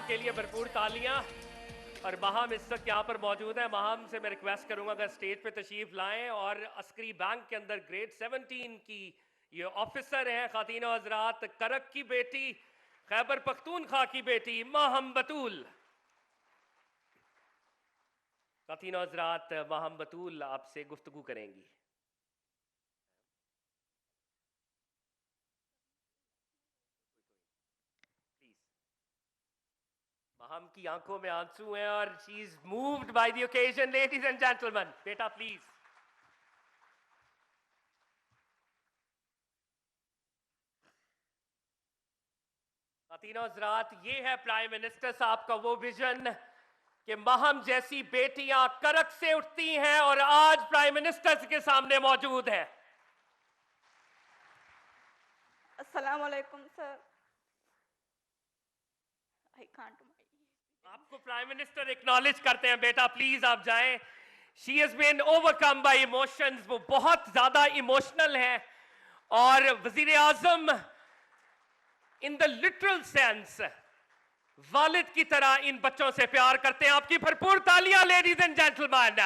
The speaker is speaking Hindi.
आपके लिए भरपूर तालियां। और माहम इस वक्त यहाँ पर मौजूद है। माहम से मैं रिक्वेस्ट करूंगा अगर स्टेज पे तशरीफ लाएं। और अस्करी बैंक के अंदर ग्रेड 17 की ये ऑफिसर हैं खातीन और हजरात, करक की बेटी, खैबर पख्तूनख्वा की बेटी माहम बतूल। खातीन और हजरात, माहम बतूल आपसे गुफ्तगू करेंगी। माहम की आंखों में आंसू हैं और she is moved by the occasion. Ladies and gentleman, बेटा प्लीज। खातीन और हजरात, ये है प्राइम मिनिस्टर साहब का वो विजन कि माहम जैसी बेटियां करक से उठती हैं और आज प्राइम मिनिस्टर के सामने मौजूद है। अस्सलाम वालेकुम सर। I can't. आपको प्राइम मिनिस्टर एक्नॉलेज करते हैं। बेटा प्लीज आप जाएं। She has been overcome by emotions. वो बहुत ज्यादा इमोशनल है और वजीर आजम इन द लिटरल सेंस वालिद की तरह इन बच्चों से प्यार करते हैं। आपकी भरपूर तालियां लेडीज एंड जेंटलमैन।